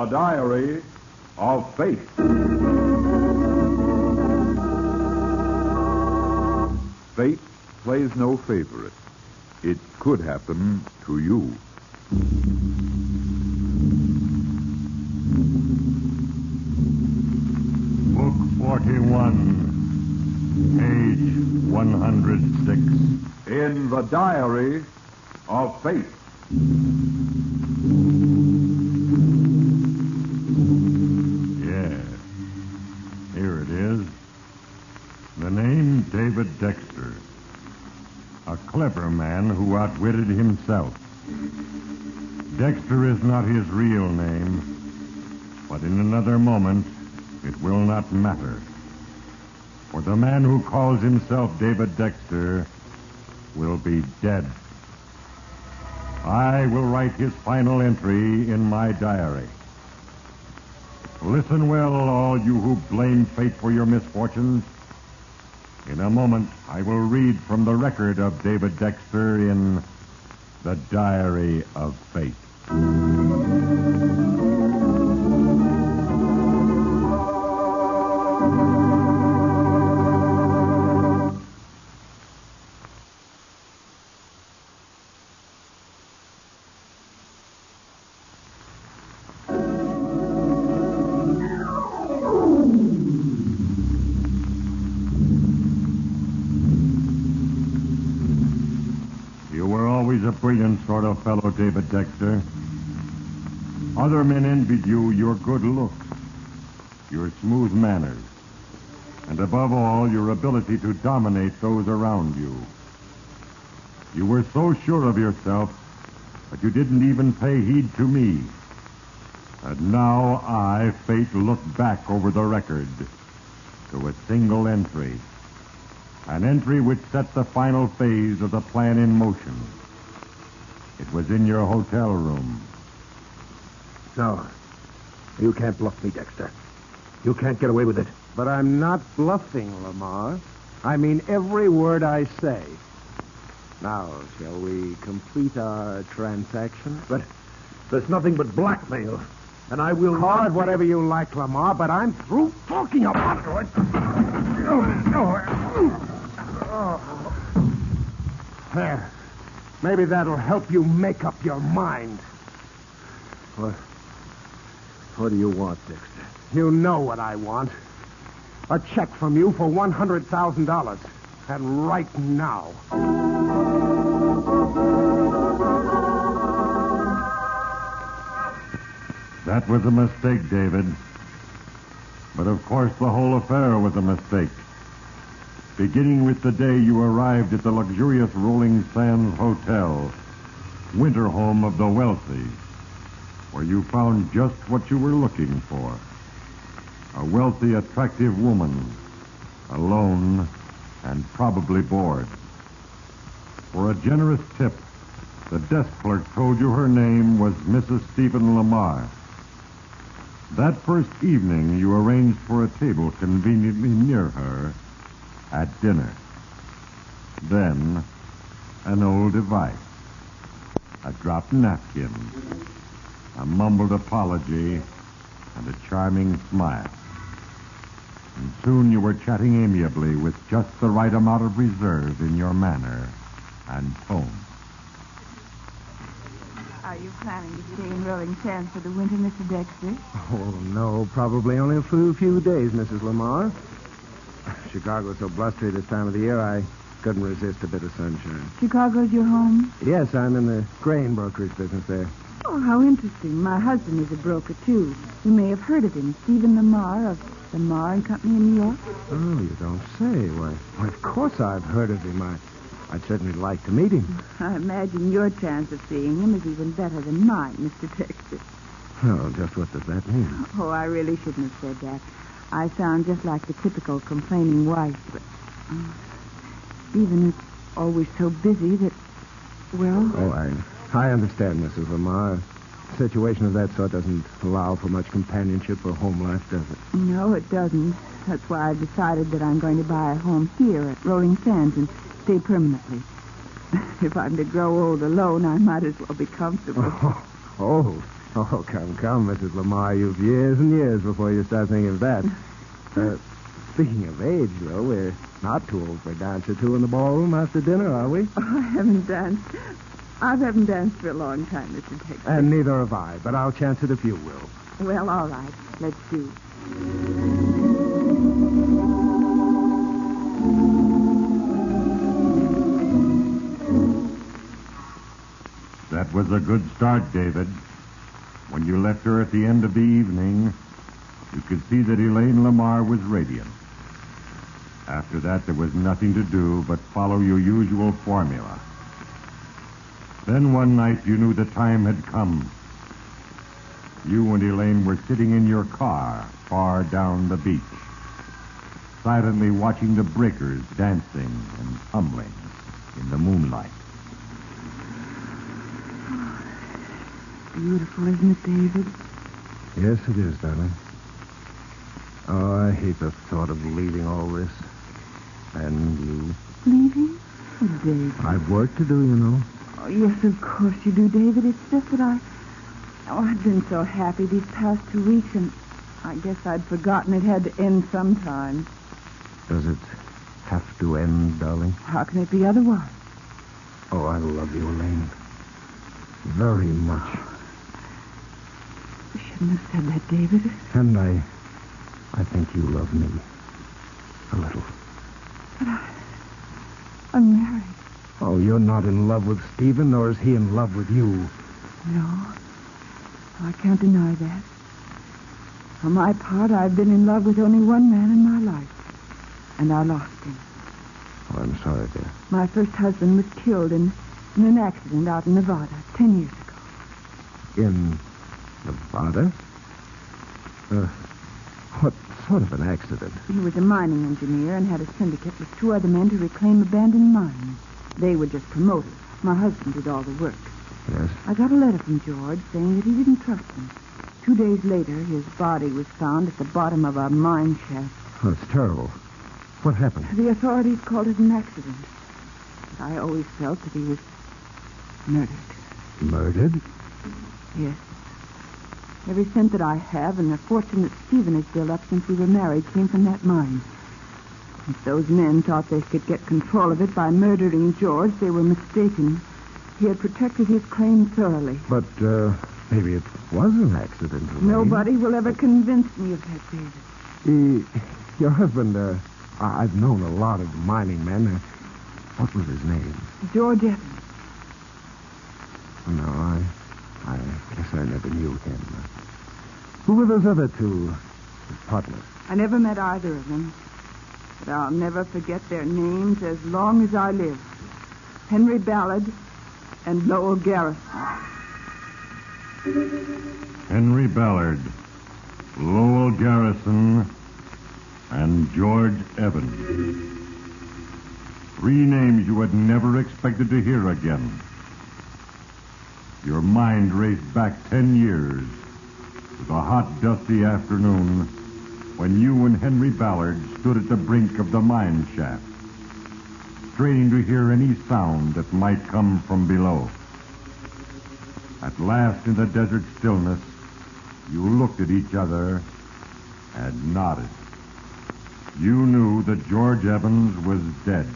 The Diary of Fate. Fate plays no favorite. It could happen to you. Book 41, page 106. In The Diary of Fate. Yes. Here it is. The name David Dexter. A clever man who outwitted himself. Dexter is not his real name, but in another moment, it will not matter. For the man who calls himself David Dexter will be dead. I will write his final entry in my diary. Listen well, all you who blame fate for your misfortunes. In a moment, I will read from the record of David Dexter in The Diary of Fate. A brilliant sort of fellow, David Dexter. Other men envied you your good looks, your smooth manners, and above all, your ability to dominate those around you. You were so sure of yourself that you didn't even pay heed to me. And now I, Fate, look back over the record to a single entry. An entry which set the final phase of the plan in motion. It was in your hotel room. No. You can't bluff me, Dexter. You can't get away with it. But I'm not bluffing, Lamar. I mean every word I say. Now, shall we complete our transaction? But there's nothing but blackmail. And I will Call it whatever you like, Lamar, but I'm through talking about it. There. Maybe that'll help you make up your mind. What do you want, Dexter? You know what I want. A check from you for $100,000. And right now. That was a mistake, David. But of course the whole affair was a mistake. Beginning with the day you arrived at the luxurious Rolling Sands Hotel, winter home of the wealthy, where you found just what you were looking for. A wealthy, attractive woman, alone and probably bored. For a generous tip, the desk clerk told you her name was Mrs. Stephen Lamar. That first evening, you arranged for a table conveniently near her at dinner. Then, an old device. A dropped napkin. A mumbled apology. And a charming smile. And soon you were chatting amiably with just the right amount of reserve in your manner and tone. Are you planning to stay in Rolling Sands for the winter, Mr. Dexter? Oh, no, probably only a few days, Mrs. Lamar. Chicago's so blustery this time of the year, I couldn't resist a bit of sunshine. Chicago's your home? Yes, I'm in the grain brokerage business there. Oh, how interesting. My husband is a broker, too. You may have heard of him, Stephen Lamar of Lamar and Company in New York. Oh, you don't say. Why, of course I've heard of him. I'd certainly like to meet him. I imagine your chance of seeing him is even better than mine, Mr. Dexter. Oh, just what does that mean? Oh, I really shouldn't have said that. I sound just like the typical complaining wife, but Stephen is always so busy that, well... Oh, I understand, Mrs. Lamar. A situation of that sort doesn't allow for much companionship or home life, does it? No, it doesn't. That's why I decided that I'm going to buy a home here at Rolling Sands and stay permanently. If I'm to grow old alone, I might as well be comfortable. Oh, Oh, come, Mrs. Lamar. You've years and years before you start thinking of that. Speaking of age, though, we're not too old for a dance or two in the ballroom after dinner, are we? Oh, I haven't danced. I haven't danced for a long time, Mr. Dexter. And neither have I, but I'll chance it if you will. Well, all right. Let's see. That was a good start, David. When you left her at the end of the evening, you could see that Elaine Lamar was radiant. After that, there was nothing to do but follow your usual formula. Then one night, you knew the time had come. You and Elaine were sitting in your car far down the beach, silently watching the breakers dancing and tumbling in the moonlight. Beautiful, isn't it, David? Yes, it is, darling. Oh, I hate the thought of leaving all this. And you. Leaving? Oh, David. I've work to do, you know. Oh, yes, of course you do, David. It's just that I've been so happy these past 2 weeks, and I guess I'd forgotten it had to end sometime. Does it have to end, darling? How can it be otherwise? Oh, I love you, Elaine. Very much. You shouldn't have said that, David. And I think you love me. A little. But I'm married. Oh, you're not in love with Stephen, nor is he in love with you. No. I can't deny that. For my part, I've been in love with only one man in my life. And I lost him. Oh, I'm sorry, dear. My first husband was killed in an accident out in Nevada 10 years ago. In Nevada? What sort of an accident? He was a mining engineer and had a syndicate with 2 other men to reclaim abandoned mines. They were just promoters. My husband did all the work. Yes? I got a letter from George saying that he didn't trust him. 2 days later, his body was found at the bottom of a mine shaft. Oh, it's terrible. What happened? The authorities called it an accident. But I always felt that he was murdered. Murdered? Yes. Every cent that I have and the fortune that Stephen has built up since we were married came from that mine. If those men thought they could get control of it by murdering George, they were mistaken. He had protected his claim thoroughly. But, maybe it was an accident, Elaine. Nobody will ever convince me of that, David. Your husband, I've known a lot of mining men. What was his name? George Evans. No, I guess I never knew him. Who were those other 2 his partners? I never met either of them. But I'll never forget their names as long as I live. Henry Ballard and Lowell Garrison. Henry Ballard, Lowell Garrison, and George Evans. 3 names you had never expected to hear again. Your mind raced back 10 years to the hot, dusty afternoon when you and Henry Ballard stood at the brink of the mine shaft, straining to hear any sound that might come from below. At last, in the desert stillness, you looked at each other and nodded. You knew that George Evans was dead.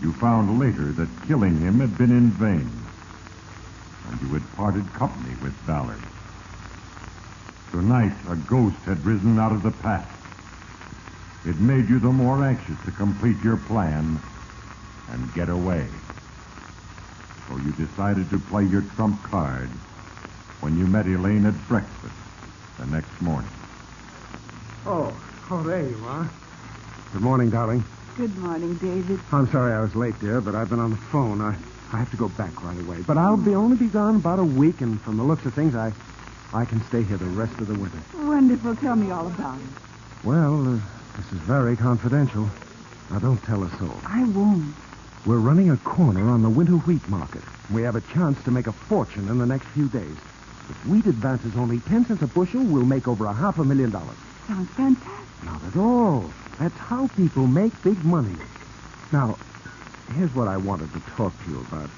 You found later that killing him had been in vain, and you had parted company with Ballard. Tonight, a ghost had risen out of the past. It made you the more anxious to complete your plan and get away. So you decided to play your trump card when you met Elaine at breakfast the next morning. Oh, there you are. Good morning, darling. Good morning, David. I'm sorry I was late, dear, but I've been on the phone. I have to go back right away. But I'll only be gone about a week, and from the looks of things, I can stay here the rest of the winter. Wonderful. Tell me all about it. Well, this is very confidential. Now, don't tell a soul. I won't. We're running a corner on the winter wheat market. We have a chance to make a fortune in the next few days. If wheat advances only 10 cents a bushel, we'll make over $500,000. Sounds fantastic. Not at all. That's how people make big money. Now, here's what I wanted to talk to you about.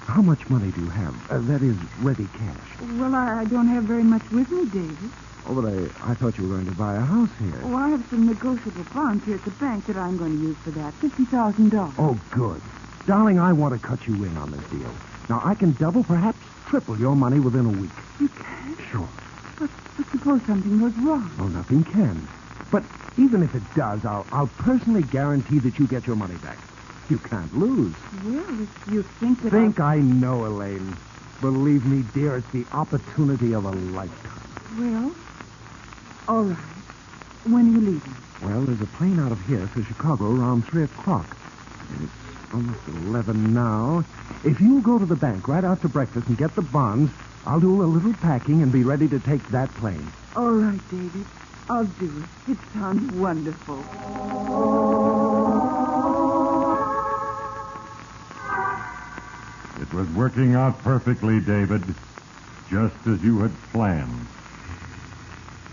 How much money do you have? That is, ready cash. Well, I don't have very much with me, David. Oh, but I thought you were going to buy a house here. Oh, I have some negotiable bonds here at the bank that I'm going to use for that. $50,000. Oh, good. Darling, I want to cut you in on this deal. Now, I can double, perhaps triple your money within a week. You can? Sure. But suppose something goes wrong. Oh, nothing can. But even if it does, I'll personally guarantee that you get your money back. You can't lose. Well, if you think that I know, Elaine. Believe me, dear, it's the opportunity of a lifetime. Well, all right. When are you leaving? Well, there's a plane out of here for Chicago around 3 o'clock. It's almost 11 now. If you'll go to the bank right after breakfast and get the bonds, I'll do a little packing and be ready to take that plane. All right, David. I'll do it. It sounds wonderful. It was working out perfectly, David, just as you had planned.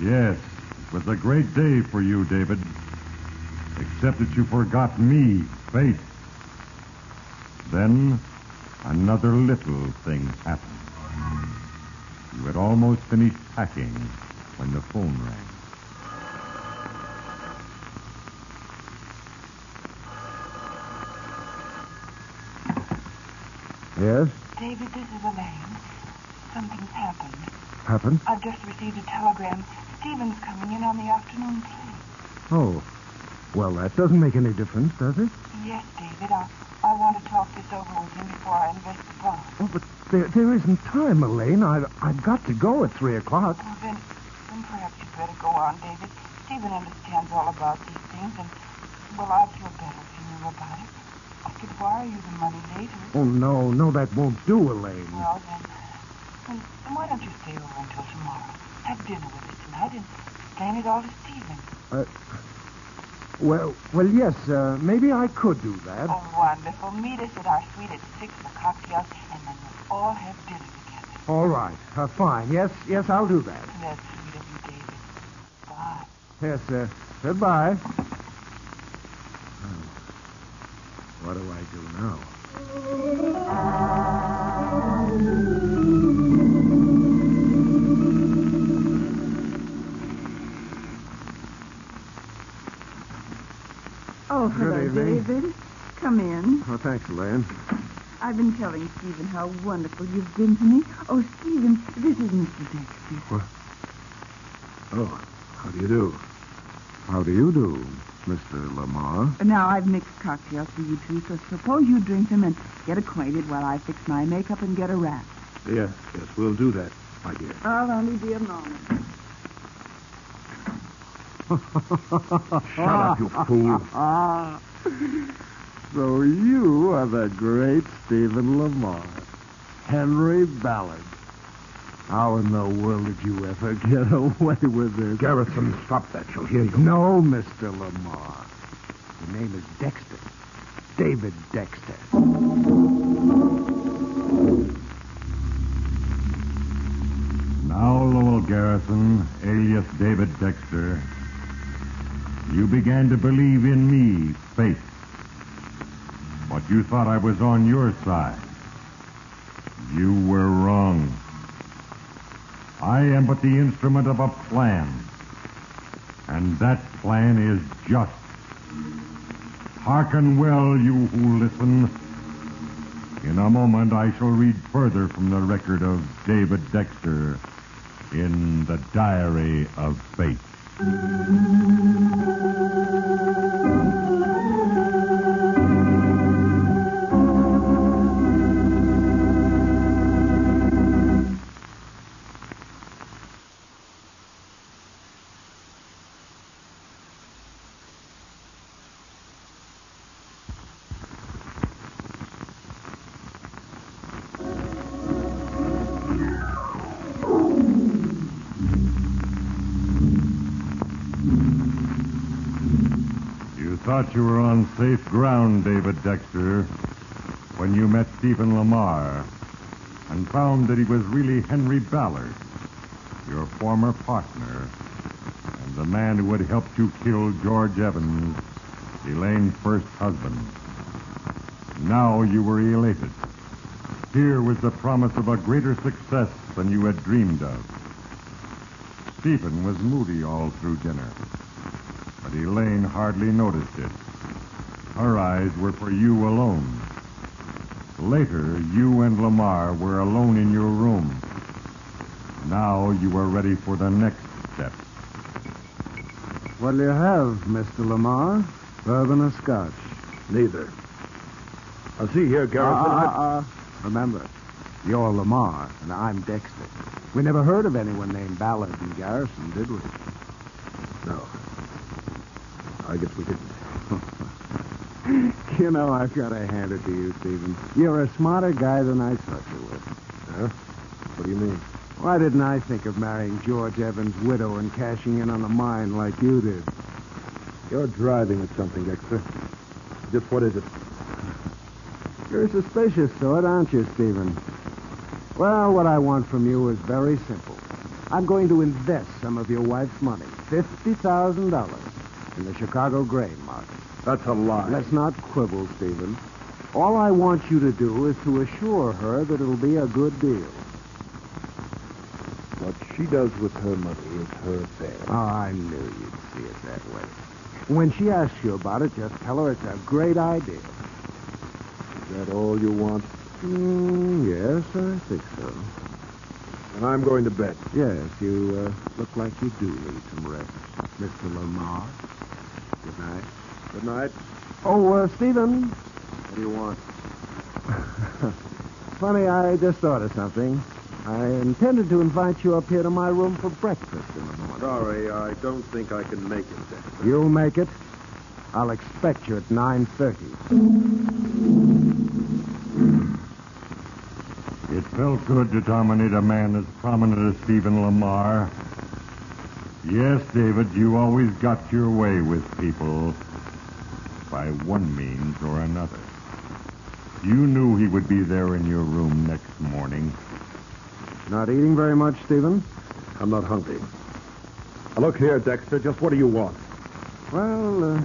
Yes, it was a great day for you, David, except that you forgot me, Faith. Then, another little thing happened. You had almost finished packing when the phone rang. Yes? David, this is Elaine. Something's happened. Happened? I've just received a telegram. Stephen's coming in on the afternoon train. Oh. Well, that doesn't make any difference, does it? Yes, David. I want to talk this over with him before I invest the bond. Oh, but there isn't time, Elaine. I've got to go at 3 o'clock. Well, then perhaps you'd better go on, David. Stephen understands all about these things, and, well, I'd feel better if you knew about it. I could wire you the money later. Oh, no, that won't do, Elaine. Well, then why don't you stay over until tomorrow? Have dinner with us tonight and explain it all to Stephen. Well, yes, maybe I could do that. Oh, wonderful. Meet us at our suite at 6 for cocktails, and then we'll all have dinner together. All right. Fine. Yes, I'll do that. That's sweet of you, David. Bye. Yes, goodbye. What do I do now? Oh, hello, Good evening. David. Come in. Oh, thanks, Elaine. I've been telling Stephen how wonderful you've been to me. Oh, Stephen, this is Mr. Dexter. What? Oh, how do you do? How do you do, Mr. Lamar? Now, I've mixed cocktails for you two, so suppose you drink them and get acquainted while I fix my makeup and get a wrap. Yes, we'll do that, my dear. I'll only be a moment. Shut up, you fool. So you are the great Stephen Lamar. Henry Ballard. How in the world did you ever get away with this? Garrison, stop that. She'll hear you. No, Mr. Lamar. Your name is Dexter. David Dexter. Now, Lowell Garrison, alias David Dexter, you began to believe in me, Faith. But you thought I was on your side. You were wrong. I am but the instrument of a plan. And that plan is just. Hearken well, you who listen. In a moment, I shall read further from the record of David Dexter in the Diary of Faith. You thought you were on safe ground, David Dexter, when you met Stephen Lamar and found that he was really Henry Ballard, your former partner, and the man who had helped you kill George Evans, Elaine's first husband. Now you were elated. Here was the promise of a greater success than you had dreamed of. Stephen was moody all through dinner, but Elaine hardly noticed it. Her eyes were for you alone. Later, you and Lamar were alone in your room. Now you were ready for the next step. What'll you have, Mr. Lamar? Bourbon or scotch? Neither. Now, see here, Garrison. Remember, you're Lamar, and I'm Dexter. We never heard of anyone named Ballard in Garrison, did we? No. I guess we didn't. You know, I've got to hand it to you, Stephen. You're a smarter guy than I thought you were. Huh? What do you mean? Why didn't I think of marrying George Evans' widow and cashing in on a mine like you did? You're driving at something, Dexter. Just what is it? You're a suspicious sort, aren't you, Stephen? Well, what I want from you is very simple. I'm going to invest some of your wife's money, $50,000, in the Chicago grain market. That's a lie. Let's not quibble, Stephen. All I want you to do is to assure her that it'll be a good deal. What she does with her money is her affair. Oh, I knew you'd see it that way. When she asks you about it, just tell her it's a great idea. Is that all you want? Yes, I think so. And I'm going to bed. Yes, you look like you do need some rest, Mr. Lamar. Good night. Good night. Oh, Stephen. What do you want? Funny, I just thought of something. I intended to invite you up here to my room for breakfast in the morning. Sorry, I don't think I can make it, Dexter. You'll make it. I'll expect you at 9:30. It felt good to dominate a man as prominent as Stephen Lamar. Yes, David, you always got your way with people by one means or another. You knew he would be there in your room next morning. Not eating very much, Stephen? I'm not hungry. Now, look here, Dexter, just what do you want? Well,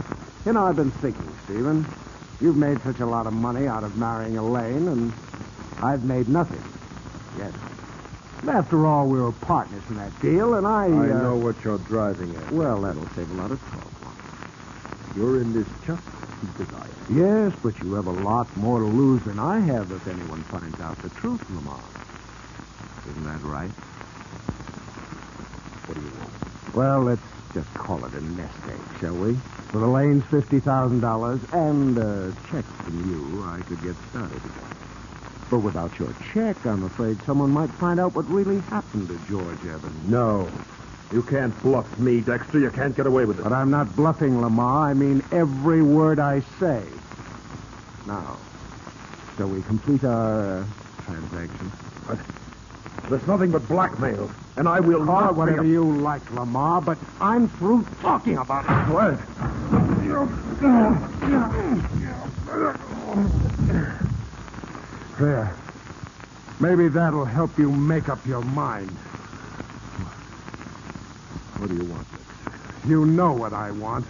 I've been thinking, Stephen. You've made such a lot of money out of marrying Elaine, and I've made nothing. Yes. After all, we were partners in that deal, and I know what you're driving at. Well, that'll save a lot of trouble. You're in this just as I am. Yes, but you have a lot more to lose than I have if anyone finds out the truth, Lamar. Isn't that right? What do you want? Well, let's just call it a nest egg, shall we? With Elaine's $50,000 and a check from you, I could get started again. But without your check, I'm afraid someone might find out what really happened to George Evans. No. You can't bluff me, Dexter. You can't get away with it. But I'm not bluffing, Lamar. I mean every word I say. Now, shall we complete our transaction? But there's nothing but blackmail, and I will Call not... it whatever you like, Lamar, but I'm through talking about it. What? There. Maybe that'll help you make up your mind. What do you want, Dexter? You know what I want.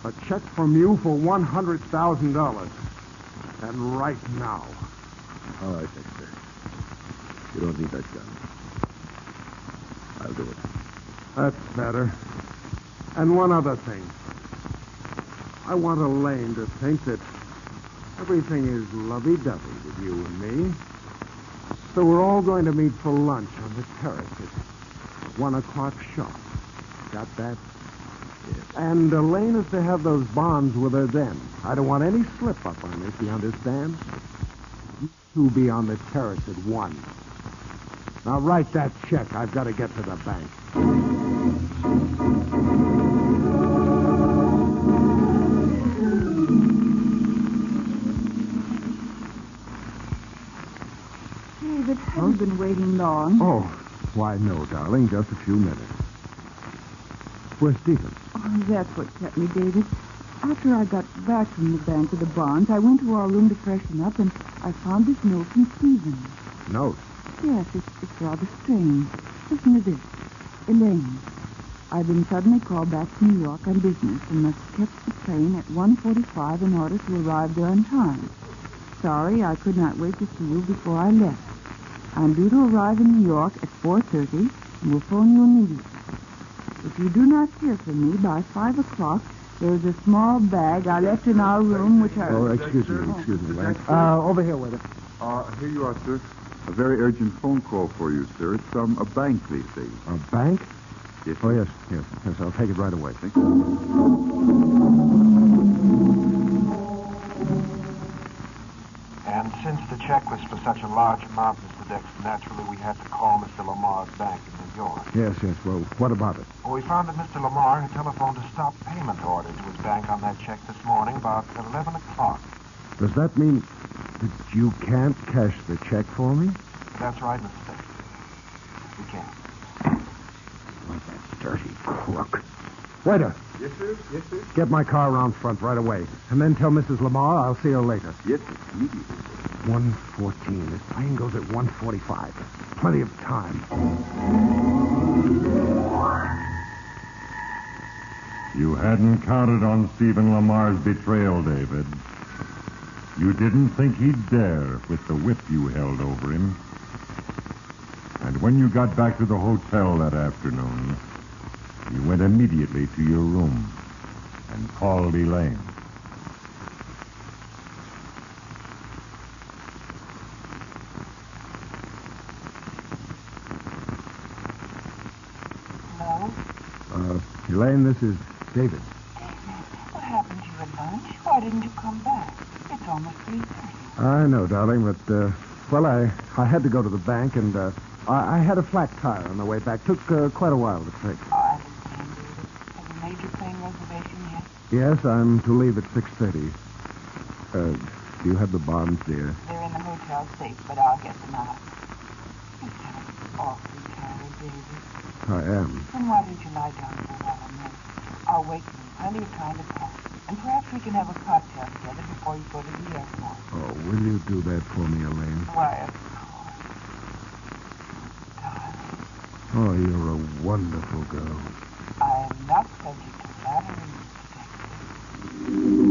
A check from you for $100,000. And right now. All right, Dexter. You don't need that gun. I'll do it. That's better. And one other thing. I want Elaine to think that everything is lovey-dovey with you and me. So we're all going to meet for lunch on the terrace at 1 o'clock sharp. Got that? Yes. And Elaine is to have those bonds with her then. I don't want any slip-up on this, you understand? You two be on the terrace at 1. Now write that check. I've got to get to the bank. David, have you been waiting long? Oh, why, no, darling. Just a few minutes. Where's Stephen? Oh, that's what kept me, David. After I got back from the bank with the bonds, I went to our room to freshen up, and I found this note from Stephen. Note? Yes, it's rather strange. Listen to this. Elaine, I've been suddenly called back to New York on business and must catch the train at 1:45 in order to arrive there on time. sorry I could not wait to see you before I left. I'm due to arrive in New York at 4:30 and will phone you immediately. If you do not hear from me by 5 o'clock, there's a small bag I left in our room which I... Oh, excuse me, Lane. Over here, waiter. Here you are, sir. A very urgent phone call for you, sir. It's from a bank, they say. A bank? Yes, Oh, sir. yes, I'll take it right away. Thank you. And since the check was for such a large amount, Mr. Dexter, naturally we had to call Mr. Lamar's bank in New York. Yes. Well, what about it? Well, we found that Mr. Lamar had telephoned a stop payment order to his bank on that check this morning about 11 o'clock. Does that mean that you can't cash the check for me? That's right, Mr. Dexter. We can't. That dirty crook. Waiter, Yes, sir. Yes, sir. get my car around front right away. And then tell Mrs. Lamar I'll see her later. Yes, sir. Immediately. 1:14. This plane goes at 1:45. Plenty of time. You hadn't counted on Stephen Lamar's betrayal, David. You didn't think he'd dare with the whip you held over him. And when you got back to the hotel that afternoon, you went immediately to your room and called Elaine. Hello? Elaine, this is David. What happened to you at lunch? Why didn't you come back? It's almost 3:30. I know, darling, but, I had to go to the bank, and I had a flat tire on the way back. Took quite a while to fix. Oh, I understand, David. Have you made your plane reservation yet? Yes, I'm to leave at 6:30. Do you have the bonds, dear? They're in the hotel safe, but I'll get them out. You sound awfully tired, David. I am. Then why don't you lie down for a while and rest? I'll wait for you. Plenty of time to talk. And perhaps we can have a cocktail together before you go to the airport. Oh, will you do that for me, Elaine? Why, of course. Darling, Oh, you're a wonderful girl. I am not subject to flattery, Mr. Dexter.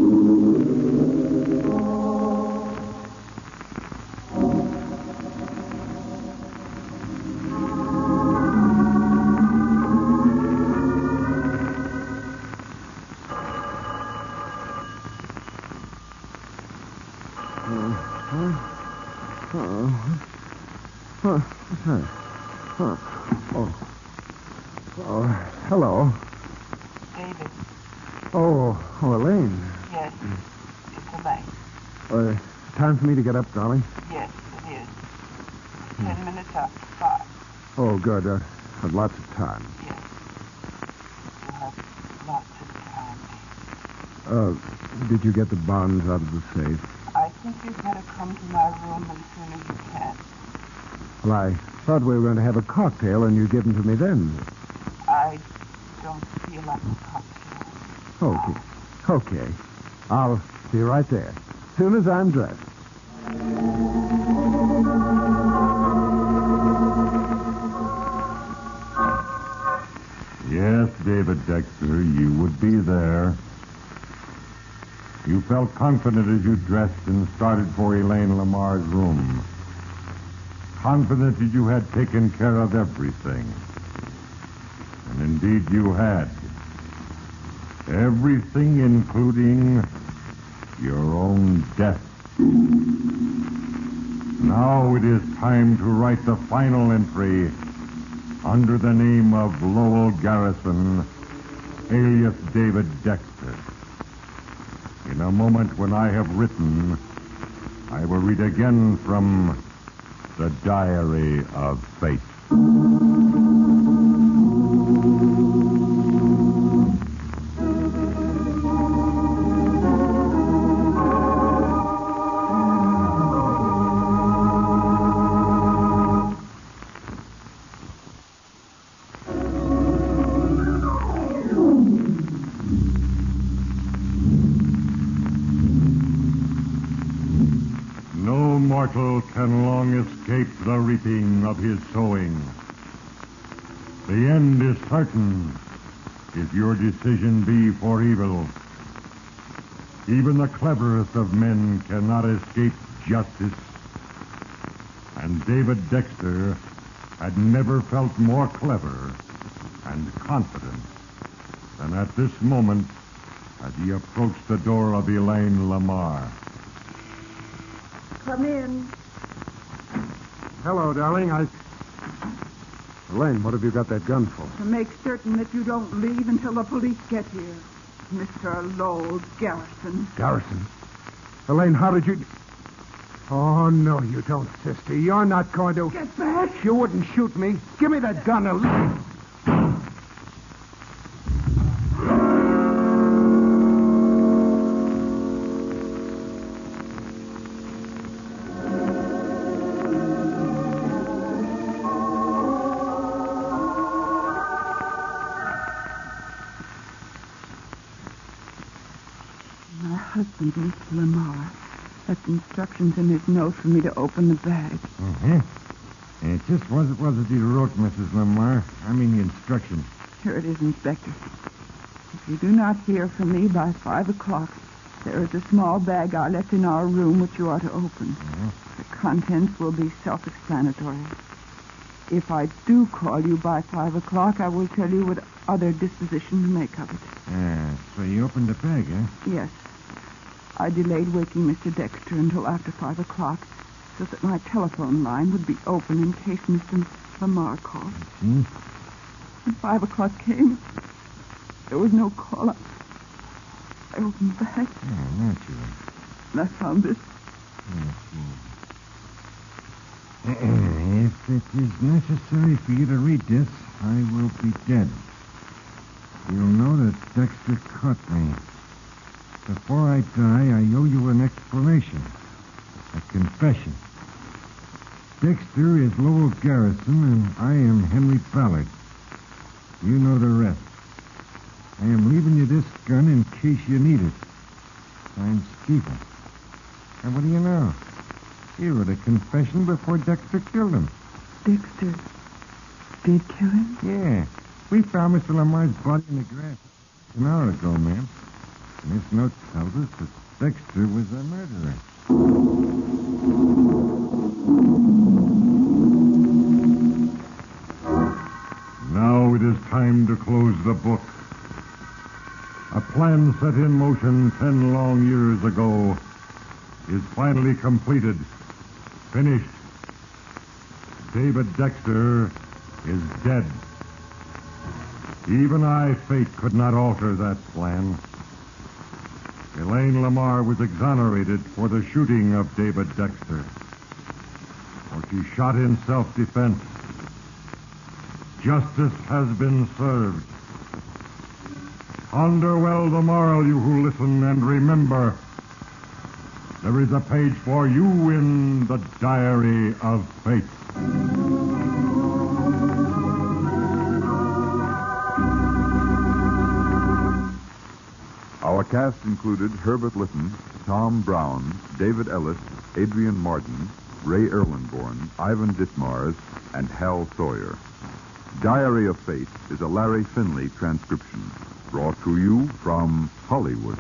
What's that? Oh, hello. David, Oh, Elaine. yes, it's Elaine. Time for me to get up, darling? Yes, it is. 10 minutes after 5. Oh, good. I've lots of time. Yes. You'll have lots of time, David. Did you get the bonds out of the safe? I think you'd better come to my room as soon as you can. Well, I thought we were going to have a cocktail, and you'd give them to me then. I don't feel like a cocktail. Okay. I'll be right there. As soon as I'm dressed. Yes, David Dexter, you would be there. You felt confident as you dressed and started for Elaine Lamar's room. Confident that you had taken care of everything. And indeed you had. Everything, including your own death. Now it is time to write the final entry under the name of Lowell Garrison, alias David Dexter. In a moment when I have written, I will read again from the Diary of Fate. No mortal can long escape the reaping of his sowing. The end is certain if your decision be for evil. Even the cleverest of men cannot escape justice. And David Dexter had never felt more clever and confident than at this moment as he approached the door of Elaine Lamar. Come in. Hello, darling. Elaine, what have you got that gun for? To make certain that you don't leave until the police get here. Mr. Lowell Garrison. Garrison? Elaine, how did you... Oh, no, you don't, sister. You're not going to... Get back! You wouldn't shoot me. Give me that gun, Elaine. My husband, Mr. Lamar, left instructions in his note for me to open the bag. Uh-huh. And just what was it you wrote, Mrs. Lamar? I mean the instructions. Here it is, Inspector. If you do not hear from me by 5 o'clock, there is a small bag I left in our room which you are to open. The contents will be self-explanatory. If I do call you by 5 o'clock, I will tell you what other disposition to make of it. So you opened the bag, eh? Yes. I delayed waking Mr. Dexter until after 5 o'clock so that my telephone line would be open in case Mr. Lamar called. See? When 5 o'clock came, there was no call. I opened the bag, Yeah, naturally. and I found this. If it is necessary for you to read this, I will be dead. You'll know that Dexter caught me. Before I die, I owe you an explanation. A confession. Dexter is Lowell Garrison, and I am Henry Ballard. You know the rest. I am leaving you this gun in case you need it. I'm Stephen. And what do you know? You wrote a confession before Dexter killed him. Dexter did kill him? Yeah. We found Mr. Lamar's body in the grass an hour ago, ma'am. And this note tells us that Dexter was a murderer. Now it is time to close the book. A plan set in motion 10 long years ago is finally completed, finished. David Dexter is dead. Even fate, could not alter that plan. Elaine Lamar was exonerated for the shooting of David Dexter. For she shot in self-defense. Justice has been served. Ponder well the moral, you who listen, and remember, there is a page for you in the Diary of Fate. Our cast included Herbert Litton, Tom Brown, David Ellis, Adrian Martin, Ray Erlenborn, Ivan Ditmars, and Hal Sawyer. Diary of Fate is a Larry Finley transcription, brought to you from Hollywood.